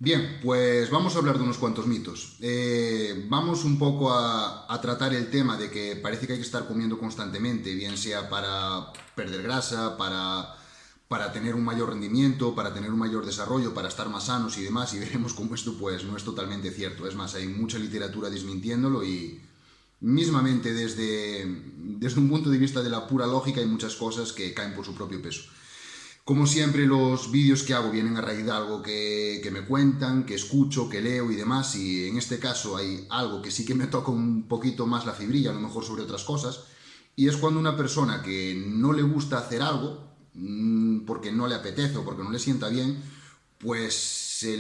Bien, pues vamos a hablar de unos cuantos mitos. Vamos un poco a tratar el tema de que parece que hay que estar comiendo constantemente, bien sea para perder grasa, para tener un mayor rendimiento, para tener un mayor desarrollo, para estar más sanos y demás, y veremos cómo esto pues no es totalmente cierto. Es más, hay mucha literatura desmintiéndolo y mismamente desde un punto de vista de la pura lógica hay muchas cosas que caen por su propio peso. Como siempre, los vídeos que hago vienen a raíz de algo que me cuentan, que escucho, que leo y demás, y en este caso hay algo que sí que me toca un poquito más la fibrilla, a lo mejor sobre otras cosas, y es cuando una persona que no le gusta hacer algo, porque no le apetece o porque no le sienta bien, pues se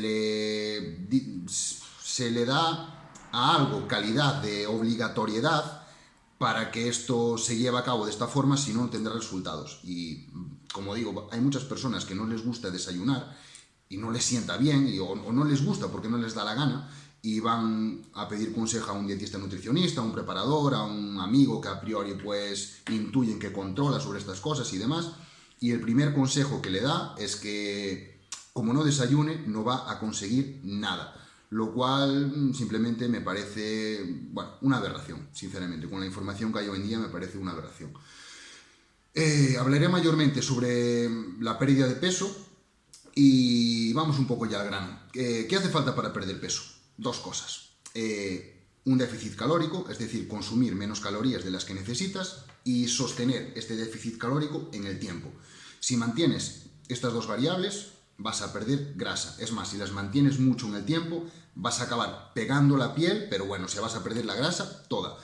le da a algo calidad de obligatoriedad para que esto se lleve a cabo de esta forma, si no tendrá resultados. Y como digo, hay muchas personas que no les gusta desayunar y no les sienta bien, o no les gusta porque no les da la gana, y van a pedir consejo a un dietista nutricionista, a un preparador, a un amigo que a priori pues intuyen que controla sobre estas cosas y demás, y el primer consejo que le da es que como no desayune no va a conseguir nada. Lo cual simplemente me parece, bueno, una aberración, sinceramente. Con la información que hay hoy en día me parece una aberración. Hablaré mayormente sobre la pérdida de peso y vamos un poco ya al grano. ¿Qué hace falta para perder peso? Dos cosas. Un déficit calórico, es decir, consumir menos calorías de las que necesitas, y sostener este déficit calórico en el tiempo. Si mantienes estas dos variables, vas a perder grasa. Es más, si las mantienes mucho en el tiempo, vas a acabar pegando la piel, pero bueno, se vas a perder la grasa toda.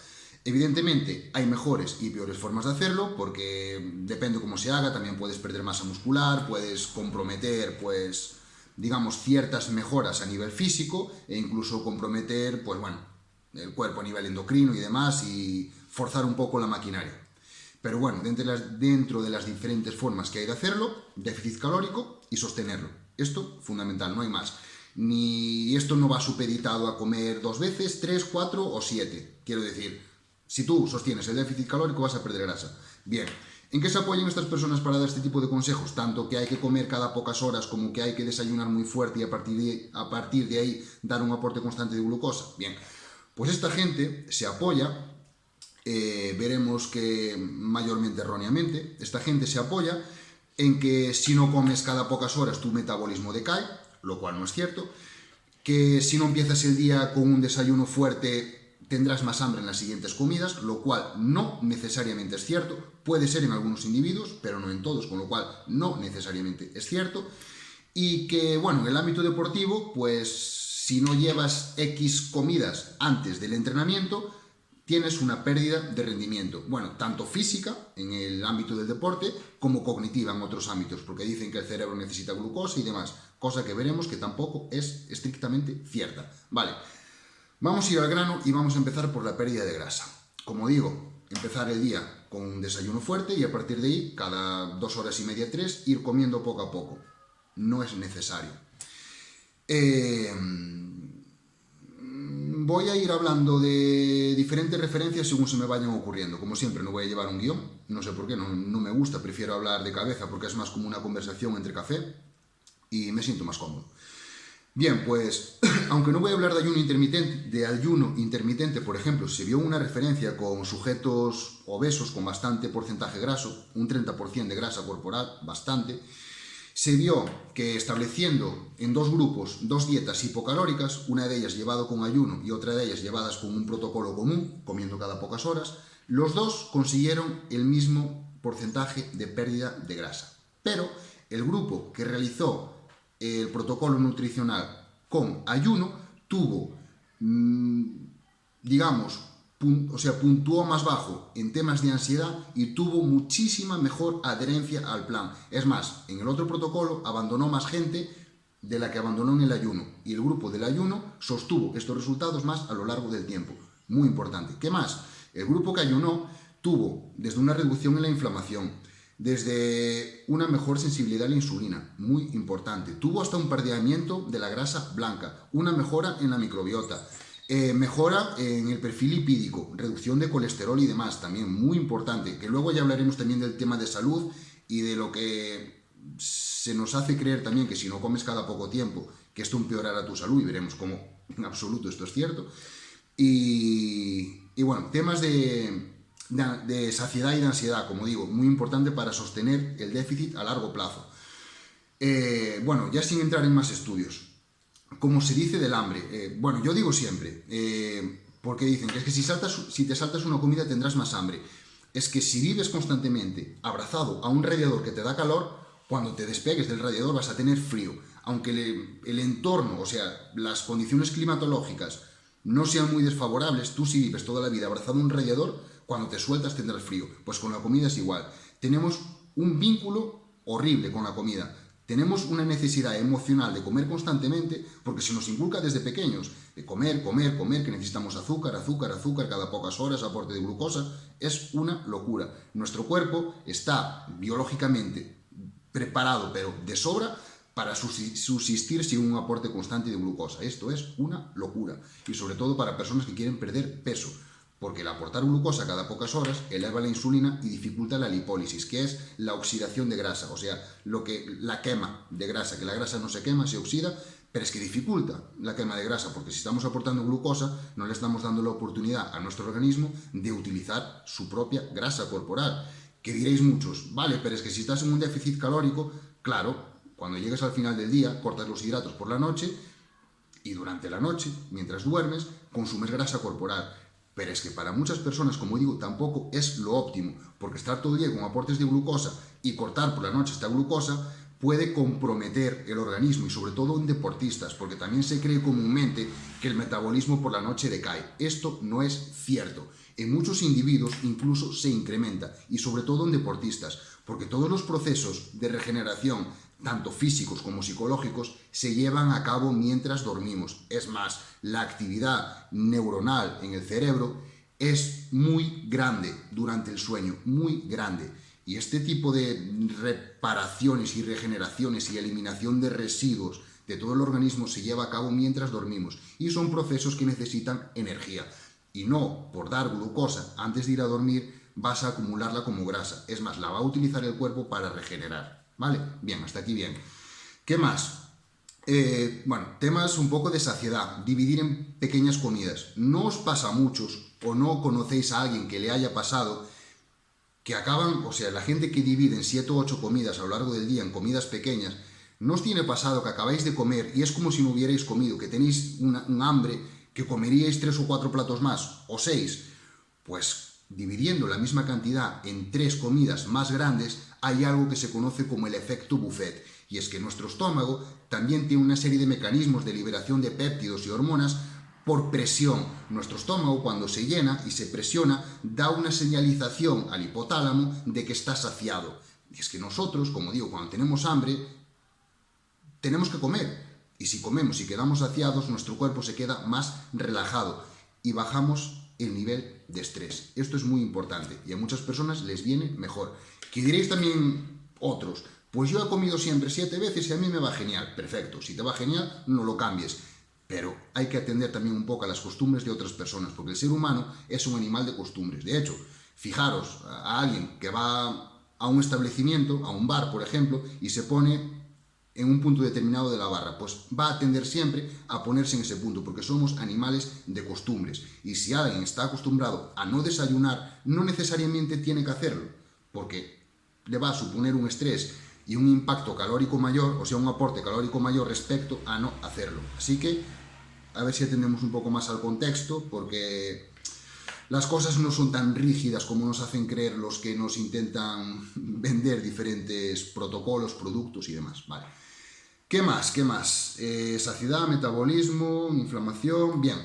Evidentemente hay mejores y peores formas de hacerlo, porque depende cómo se haga, también puedes perder masa muscular, puedes comprometer, pues, digamos, ciertas mejoras a nivel físico, e incluso comprometer, pues bueno, el cuerpo a nivel endocrino y demás, y forzar un poco la maquinaria. Pero bueno, dentro de las diferentes formas que hay de hacerlo, déficit calórico y sostenerlo. Esto, fundamental, no hay más. Ni esto no va supeditado a comer 2 veces, 3, 4 o 7. Quiero decir, si tú sostienes el déficit calórico vas a perder grasa. Bien, ¿en qué se apoyan estas personas para dar este tipo de consejos? Tanto que hay que comer cada pocas horas como que hay que desayunar muy fuerte y a partir de ahí dar un aporte constante de glucosa. Bien, pues esta gente se apoya, veremos que mayormente erróneamente, esta gente se apoya en que si no comes cada pocas horas tu metabolismo decae, lo cual no es cierto, que si no empiezas el día con un desayuno fuerte tendrás más hambre en las siguientes comidas, lo cual no necesariamente es cierto, puede ser en algunos individuos, pero no en todos, con lo cual no necesariamente es cierto, y que, bueno, en el ámbito deportivo, pues si no llevas X comidas antes del entrenamiento, tienes una pérdida de rendimiento, bueno, tanto física en el ámbito del deporte como cognitiva en otros ámbitos, porque dicen que el cerebro necesita glucosa y demás, cosa que veremos que tampoco es estrictamente cierta. Vale, vamos a ir al grano y vamos a empezar por la pérdida de grasa. Como digo, empezar el día con un desayuno fuerte y a partir de ahí, cada 2 horas y media, 3, ir comiendo poco a poco. No es necesario. Voy a ir hablando de diferentes referencias según se me vayan ocurriendo. Como siempre, no voy a llevar un guión, no sé por qué, no me gusta, prefiero hablar de cabeza porque es más como una conversación entre café y me siento más cómodo. Bien, pues, aunque no voy a hablar de ayuno intermitente, por ejemplo, se vio una referencia con sujetos obesos con bastante porcentaje graso, un 30% de grasa corporal, bastante. Se vio que estableciendo en 2 grupos 2 dietas hipocalóricas, una de ellas llevado con ayuno y otra de ellas llevadas con un protocolo común, comiendo cada pocas horas, los dos consiguieron el mismo porcentaje de pérdida de grasa. Pero el grupo que realizó el protocolo nutricional con ayuno tuvo, digamos, puntuó más bajo en temas de ansiedad y tuvo muchísima mejor adherencia al plan. Es más, en el otro protocolo abandonó más gente de la que abandonó en el ayuno, y el grupo del ayuno sostuvo estos resultados más a lo largo del tiempo. Muy importante. ¿Qué más? El grupo que ayunó tuvo desde una reducción en la inflamación, desde una mejor sensibilidad a la insulina, muy importante. Tuvo hasta un perdeamiento de la grasa blanca, una mejora en la microbiota, mejora en el perfil lipídico, reducción de colesterol y demás, también muy importante, que luego ya hablaremos también del tema de salud y de lo que se nos hace creer también que si no comes cada poco tiempo que esto empeorará tu salud y veremos cómo en absoluto esto es cierto. Y bueno, temas de saciedad y de ansiedad, como digo, muy importante para sostener el déficit a largo plazo. Bueno, ya sin entrar en más estudios, como se dice del hambre, bueno, yo digo siempre, porque dicen que es que si te saltas una comida tendrás más hambre. Es que si vives constantemente abrazado a un radiador que te da calor, cuando te despegues del radiador vas a tener frío. Aunque el entorno, o sea, las condiciones climatológicas no sean muy desfavorables, tú si vives toda la vida abrazado a un radiador, cuando te sueltas tendrás frío. Pues con la comida es igual. Tenemos un vínculo horrible con la comida. Tenemos una necesidad emocional de comer constantemente porque se nos inculca desde pequeños de comer, comer, comer, que necesitamos azúcar, azúcar, azúcar, cada pocas horas, aporte de glucosa. Es una locura. Nuestro cuerpo está biológicamente preparado, pero de sobra, para subsistir sin un aporte constante de glucosa. Esto es una locura. Y sobre todo para personas que quieren perder peso. Porque el aportar glucosa cada pocas horas eleva la insulina y dificulta la lipólisis, que es la oxidación de grasa, o sea, la quema de grasa, que la grasa no se quema, se oxida, pero es que dificulta la quema de grasa, porque si estamos aportando glucosa, no le estamos dando la oportunidad a nuestro organismo de utilizar su propia grasa corporal. Que diréis muchos, vale, pero es que si estás en un déficit calórico, claro, cuando llegues al final del día, cortas los hidratos por la noche y durante la noche, mientras duermes, consumes grasa corporal. Pero es que para muchas personas, como digo, tampoco es lo óptimo, porque estar todo el día con aportes de glucosa y cortar por la noche esta glucosa puede comprometer el organismo, y sobre todo en deportistas, porque también se cree comúnmente que el metabolismo por la noche decae. Esto no es cierto. En muchos individuos incluso se incrementa, y sobre todo en deportistas, porque todos los procesos de regeneración, tanto físicos como psicológicos, se llevan a cabo mientras dormimos. Es más, la actividad neuronal en el cerebro es muy grande durante el sueño, muy grande. Y este tipo de reparaciones y regeneraciones y eliminación de residuos de todo el organismo se lleva a cabo mientras dormimos. Y son procesos que necesitan energía. Y no por dar glucosa antes de ir a dormir vas a acumularla como grasa. Es más, la va a utilizar el cuerpo para regenerar. ¿Vale? Bien, hasta aquí bien. ¿Qué más? Bueno, temas un poco de saciedad, dividir en pequeñas comidas. No os pasa a muchos, o no conocéis a alguien que le haya pasado, que acaban, o sea, la gente que divide en 7 o 8 comidas a lo largo del día en comidas pequeñas, ¿no os tiene pasado que acabáis de comer y es como si no hubierais comido, que tenéis un hambre, que comeríais 3 o 4 platos más, o 6? Pues dividiendo la misma cantidad en 3 comidas más grandes, hay algo que se conoce como el efecto buffet, y es que nuestro estómago también tiene una serie de mecanismos de liberación de péptidos y hormonas por presión. Nuestro estómago, cuando se llena y se presiona, da una señalización al hipotálamo de que está saciado. Y es que nosotros, como digo, cuando tenemos hambre, tenemos que comer. Y si comemos y quedamos saciados, nuestro cuerpo se queda más relajado y bajamos el nivel de estrés. Esto es muy importante y a muchas personas les viene mejor. Que diréis también otros, pues yo he comido siempre 7 veces y a mí me va genial. Perfecto, si te va genial, no lo cambies. Pero hay que atender también un poco a las costumbres de otras personas, porque el ser humano es un animal de costumbres. De hecho, fijaros a alguien que va a un establecimiento, a un bar, por ejemplo, y se pone en un punto determinado de la barra, pues va a tender siempre a ponerse en ese punto, porque somos animales de costumbres. Y si alguien está acostumbrado a no desayunar, no necesariamente tiene que hacerlo, porque le va a suponer un estrés y un impacto calórico mayor, o sea, un aporte calórico mayor respecto a no hacerlo. Así que, a ver si atendemos un poco más al contexto, porque las cosas no son tan rígidas como nos hacen creer los que nos intentan vender diferentes protocolos, productos y demás. Vale. ¿Qué más? ¿Qué más? Saciedad, metabolismo, inflamación. Bien.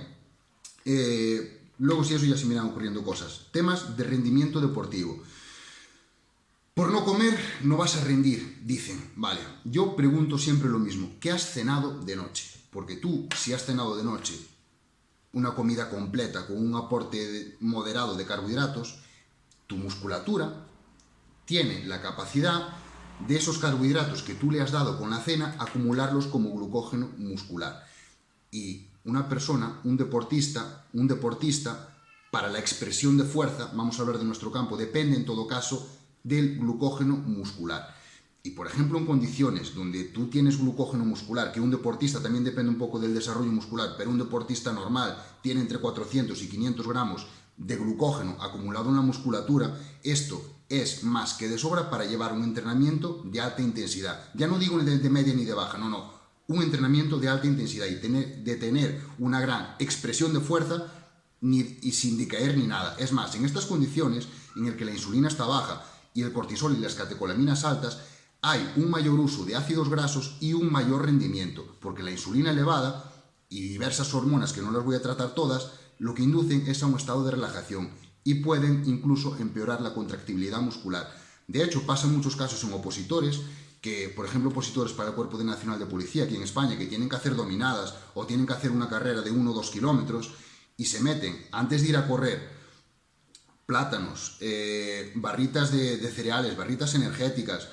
Luego, si eso ya se me irán ocurriendo cosas. Temas de rendimiento deportivo. Por no comer no vas a rendir, dicen. Vale, yo pregunto siempre lo mismo. ¿Qué has cenado de noche? Porque tú, si has cenado de noche una comida completa con un aporte moderado de carbohidratos, tu musculatura tiene la capacidad de esos carbohidratos que tú le has dado con la cena, acumularlos como glucógeno muscular. Y una persona, un deportista, para la expresión de fuerza, vamos a hablar de nuestro campo, depende en todo caso del glucógeno muscular. Y por ejemplo, en condiciones donde tú tienes glucógeno muscular, que un deportista también depende un poco del desarrollo muscular, pero un deportista normal tiene entre 400 y 500 gramos de glucógeno acumulado en la musculatura, esto es más que de sobra para llevar un entrenamiento de alta intensidad. Ya no digo de media ni de baja, no, un entrenamiento de alta intensidad y de tener una gran expresión de fuerza y sin decaer ni nada. Es más, en estas condiciones en el que la insulina está baja y el cortisol y las catecolaminas altas, hay un mayor uso de ácidos grasos y un mayor rendimiento, porque la insulina elevada y diversas hormonas, que no las voy a tratar todas, lo que inducen es a un estado de relajación y pueden incluso empeorar la contractibilidad muscular. De hecho, pasa en muchos casos en opositores, que, por ejemplo, opositores para el Cuerpo Nacional de Policía aquí en España, que tienen que hacer dominadas o tienen que hacer una carrera de 1 o 2 kilómetros y se meten, antes de ir a correr, plátanos, barritas de cereales, barritas energéticas,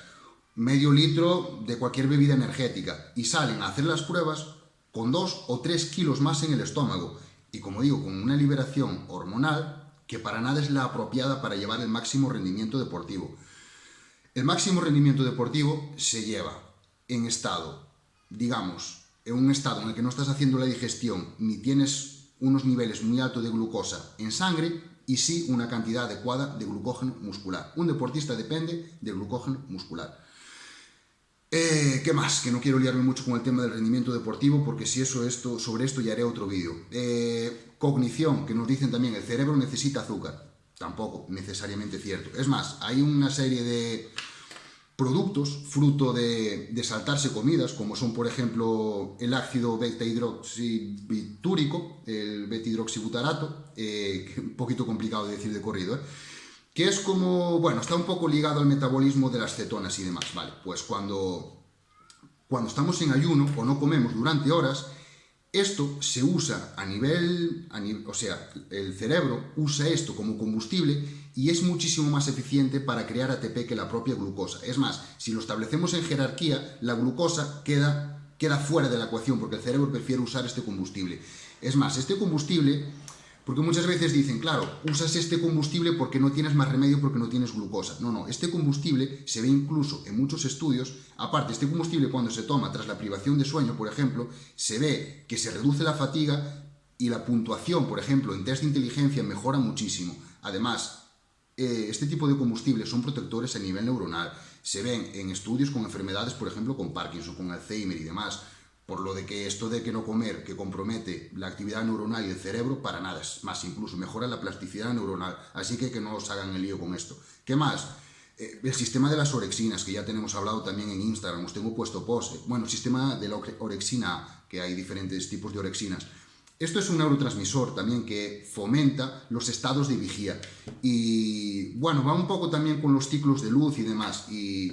medio litro de cualquier bebida energética y salen a hacer las pruebas con 2 o 3 kilos más en el estómago y, como digo, con una liberación hormonal que para nada es la apropiada para llevar el máximo rendimiento deportivo. El máximo rendimiento deportivo se lleva en estado, digamos, en un estado en el que no estás haciendo la digestión ni tienes unos niveles muy altos de glucosa en sangre y sí una cantidad adecuada de glucógeno muscular. Un deportista depende de glucógeno muscular. ¿Qué más? Que no quiero liarme mucho con el tema del rendimiento deportivo porque si sobre esto ya haré otro vídeo. Cognición, que nos dicen también, el cerebro necesita azúcar. Tampoco necesariamente cierto. Es más, hay una serie de productos fruto de saltarse comidas, como son por ejemplo el ácido beta-hidroxibitúrico, el beta-hidroxibutarato, un poquito complicado de decir de corrido, que es como, bueno, está un poco ligado al metabolismo de las cetonas y demás, ¿vale? Pues cuando estamos en ayuno o no comemos durante horas, esto se usa o sea, el cerebro usa esto como combustible y es muchísimo más eficiente para crear ATP que la propia glucosa. Es más, si lo establecemos en jerarquía, la glucosa queda fuera de la ecuación porque el cerebro prefiere usar este combustible. Es más, este combustible, porque muchas veces dicen, claro, usas este combustible porque no tienes más remedio, porque no tienes glucosa. No, este combustible se ve incluso en muchos estudios. Aparte, este combustible cuando se toma tras la privación de sueño, por ejemplo, se ve que se reduce la fatiga y la puntuación, por ejemplo, en test de inteligencia mejora muchísimo. Además, este tipo de combustibles son protectores a nivel neuronal. Se ven en estudios con enfermedades, por ejemplo, con Parkinson, con Alzheimer y demás. Por lo de que esto de que no comer, que compromete la actividad neuronal y el cerebro, para nada, es más, incluso mejora la plasticidad neuronal, así que no os hagan el lío con esto. ¿Qué más? El sistema de las orexinas, que ya tenemos hablado también en Instagram, os tengo puesto post. Bueno, el sistema de la orexina, que hay diferentes tipos de orexinas. Esto es un neurotransmisor también que fomenta los estados de vigía. Y bueno, va un poco también con los ciclos de luz y demás. Y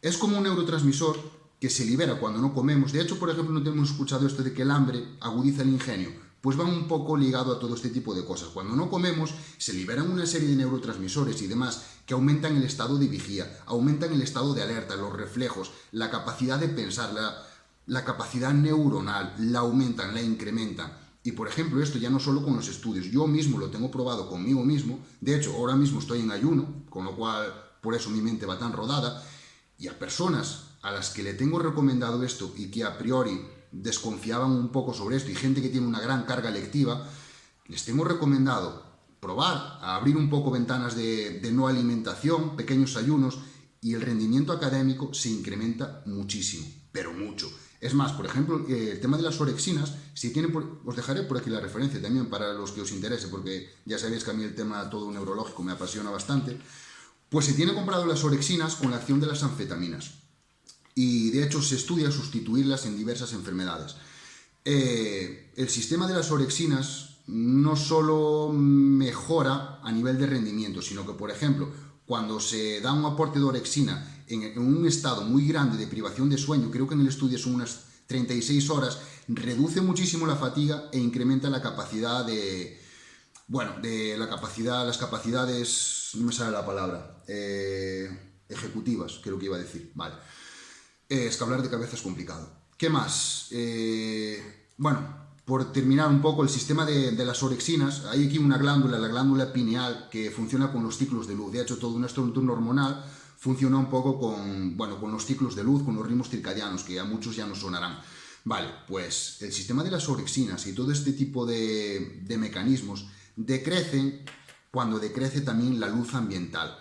es como un neurotransmisor que se libera cuando no comemos. De hecho, por ejemplo, no tenemos escuchado esto de que el hambre agudiza el ingenio. Pues va un poco ligado a todo este tipo de cosas. Cuando no comemos, se liberan una serie de neurotransmisores y demás que aumentan el estado de vigía, aumentan el estado de alerta, los reflejos, la capacidad de pensar, la capacidad neuronal, la aumentan, la incrementan. Y por ejemplo, esto ya no solo con los estudios, yo mismo lo tengo probado conmigo mismo. De hecho, ahora mismo estoy en ayuno, con lo cual por eso mi mente va tan rodada. Y a personas a las que le tengo recomendado esto y que a priori desconfiaban un poco sobre esto, y gente que tiene una gran carga lectiva, les tengo recomendado probar a abrir un poco ventanas de no alimentación, pequeños ayunos, y el rendimiento académico se incrementa muchísimo, pero mucho. Es más, por ejemplo, el tema de las orexinas, os dejaré por aquí la referencia también para los que os interese, porque ya sabéis que a mí el tema todo neurológico me apasiona bastante. Pues se tiene comprado las orexinas con la acción de las anfetaminas. Y de hecho se estudia sustituirlas en diversas enfermedades. El sistema de las orexinas no solo mejora a nivel de rendimiento, sino que, por ejemplo, cuando se da un aporte de orexina en un estado muy grande de privación de sueño, creo que en el estudio son unas 36 horas, reduce muchísimo la fatiga e incrementa la capacidad las capacidades, no me sale la palabra, ejecutivas, creo que iba a decir, vale. Es que hablar de cabeza es complicado. ¿Qué más? Por terminar un poco el sistema de las orexinas, hay aquí una glándula, la glándula pineal, que funciona con los ciclos de luz. De hecho, todo un trastorno hormonal, funciona un poco con, bueno, con los ciclos de luz, con los ritmos circadianos, que a muchos ya nos sonarán. Vale, pues el sistema de las orexinas y todo este tipo de mecanismos decrecen cuando decrece también la luz ambiental.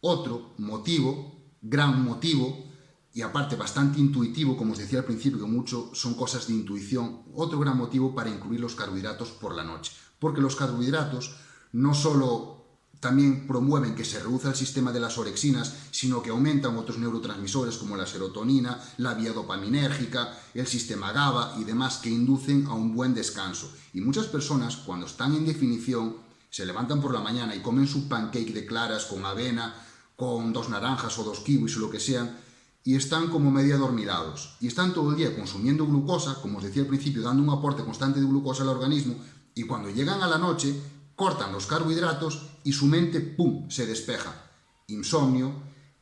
Otro motivo, gran motivo, y aparte bastante intuitivo, como os decía al principio, que mucho son cosas de intuición, otro gran motivo para incluir los carbohidratos por la noche. Porque los carbohidratos no solo también promueven que se reduzca el sistema de las orexinas, sino que aumentan otros neurotransmisores como la serotonina, la vía dopaminérgica, el sistema GABA y demás, que inducen a un buen descanso. Y muchas personas, cuando están en definición, se levantan por la mañana y comen su pancake de claras con avena, con 2 naranjas o 2 kiwis o lo que sean, y están como medio adormilados. Y están todo el día consumiendo glucosa, como os decía al principio, dando un aporte constante de glucosa al organismo, y cuando llegan a la noche, cortan los carbohidratos y su mente, ¡pum!, se despeja. Insomnio,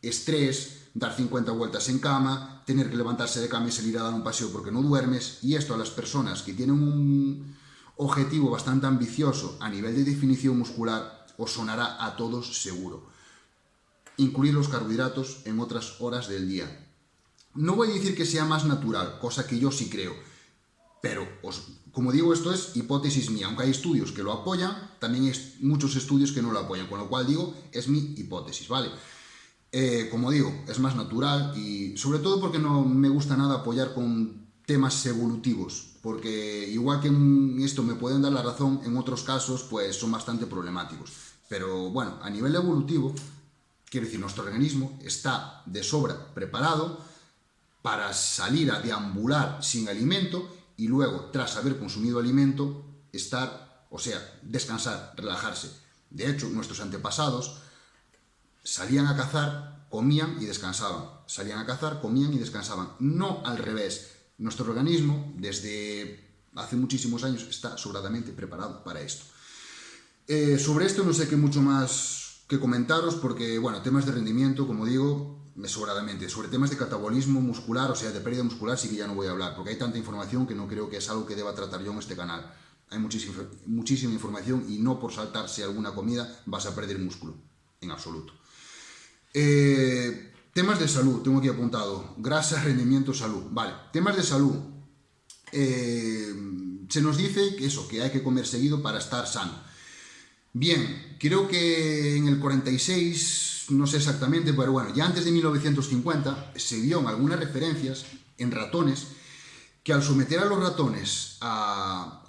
estrés, dar 50 vueltas en cama, tener que levantarse de cama y salir a dar un paseo porque no duermes, y esto a las personas que tienen un objetivo bastante ambicioso a nivel de definición muscular os sonará a todos seguro. Incluir los carbohidratos en otras horas del día. No voy a decir que sea más natural, cosa que yo sí creo, pero como digo, esto es hipótesis mía, aunque hay estudios que lo apoyan, también hay muchos estudios que no lo apoyan, con lo cual digo, es mi hipótesis, ¿vale? Como digo, es más natural y sobre todo porque no me gusta nada apoyar con temas evolutivos, porque igual que en esto me pueden dar la razón, en otros casos pues son bastante problemáticos. Pero bueno, a nivel evolutivo, quiero decir, nuestro organismo está de sobra preparado para salir a deambular sin alimento y luego, tras haber consumido alimento, descansar, relajarse. De hecho, nuestros antepasados salían a cazar, comían y descansaban. Salían a cazar, comían y descansaban. No al revés. Nuestro organismo, desde hace muchísimos años, está sobradamente preparado para esto. Sobre esto no sé qué mucho más que comentaros, porque, bueno, temas de rendimiento, como digo, sobradamente. Sobre temas de catabolismo muscular, o sea, de pérdida muscular, sí que ya no voy a hablar, porque hay tanta información que no creo que es algo que deba tratar yo en este canal. Hay muchísima información y no por saltarse alguna comida vas a perder músculo, en absoluto. Temas de salud, tengo aquí apuntado. Grasa, rendimiento, salud. Vale, temas de salud. Se nos dice que que hay que comer seguido para estar sano. Bien, creo que en el 46, no sé exactamente, pero bueno, ya antes de 1950 se vio en algunas referencias en ratones que al someter a los ratones a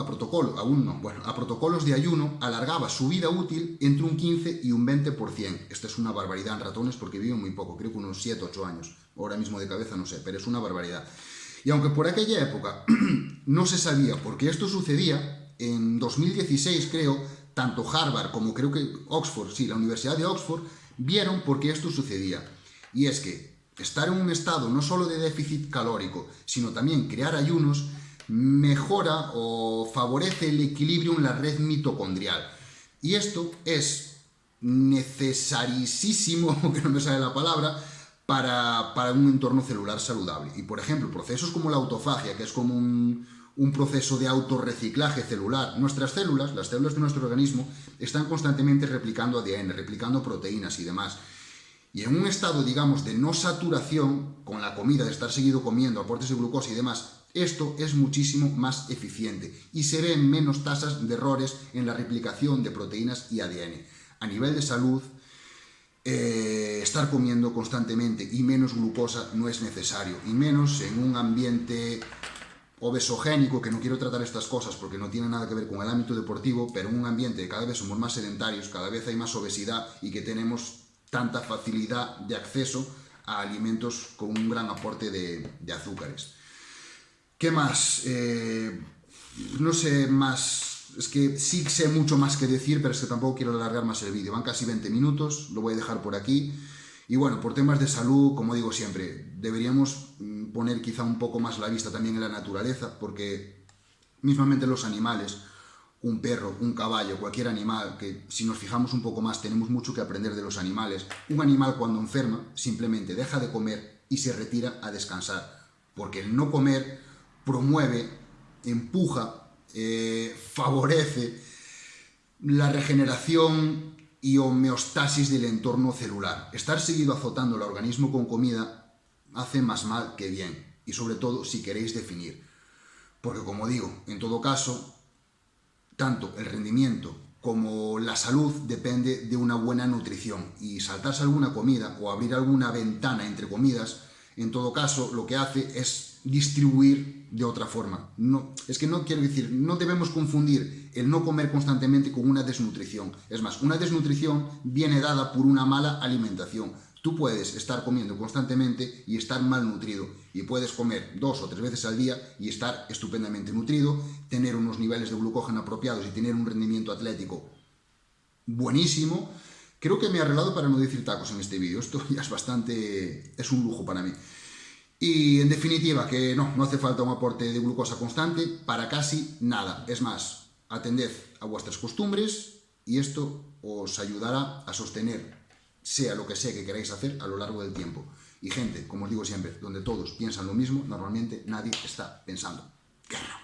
protocolos de ayuno, alargaba su vida útil entre un 15 y un 20%. Esto es una barbaridad en ratones porque viven muy poco, creo que unos 7 8 años, ahora mismo de cabeza no sé, pero es una barbaridad. Y aunque por aquella época no se sabía por qué esto sucedía, en 2016 creo, tanto Harvard como creo que Oxford, sí, la Universidad de Oxford, vieron por qué esto sucedía. Y es que estar en un estado no solo de déficit calórico, sino también crear ayunos, mejora o favorece el equilibrio en la red mitocondrial. Y esto es necesarísimo, que no me sale la palabra, para un entorno celular saludable. Y por ejemplo, procesos como la autofagia, que es como un proceso de autorreciclaje celular. Nuestras células, las células de nuestro organismo, están constantemente replicando ADN, replicando proteínas y demás. Y en un estado, digamos, de no saturación, con la comida, de estar seguido comiendo, aportes de glucosa y demás, esto es muchísimo más eficiente y se ven menos tasas de errores en la replicación de proteínas y ADN. A nivel de salud, estar comiendo constantemente y menos glucosa no es necesario, y menos en un ambiente obesogénico, que no quiero tratar estas cosas porque no tiene nada que ver con el ámbito deportivo, pero en un ambiente que cada vez somos más sedentarios, cada vez hay más obesidad y que tenemos tanta facilidad de acceso a alimentos con un gran aporte de azúcares. ¿Qué más? No sé más, es que sí sé mucho más que decir, pero es que tampoco quiero alargar más el vídeo, van casi 20 minutos, lo voy a dejar por aquí. Y bueno, por temas de salud, como digo siempre, deberíamos poner quizá un poco más la vista también en la naturaleza, porque mismamente los animales, un perro, un caballo, cualquier animal, que si nos fijamos un poco más tenemos mucho que aprender de los animales, un animal cuando enferma simplemente deja de comer y se retira a descansar, porque el no comer promueve, empuja, favorece la regeneración y homeostasis del entorno celular. Estar seguido azotando el organismo con comida hace más mal que bien, y sobre todo si queréis definir. Porque como digo, en todo caso, tanto el rendimiento como la salud depende de una buena nutrición, y saltarse alguna comida o abrir alguna ventana entre comidas, en todo caso lo que hace es distribuir de otra forma. No, es que no quiero decir, no debemos confundir el no comer constantemente con una desnutrición. Es más, una desnutrición viene dada por una mala alimentación. Tú puedes estar comiendo constantemente y estar malnutrido, y puedes comer 2 o 3 veces al día y estar estupendamente nutrido, tener unos niveles de glucógeno apropiados y tener un rendimiento atlético buenísimo. Creo que me he arreglado para no decir tacos en este vídeo. Esto ya es bastante... es un lujo para mí. Y en definitiva, que no hace falta un aporte de glucosa constante para casi nada. Es más, atended a vuestras costumbres y esto os ayudará a sostener sea lo que sea que queráis hacer a lo largo del tiempo. Y gente, como os digo siempre, donde todos piensan lo mismo, normalmente nadie está pensando. ¡Guerra!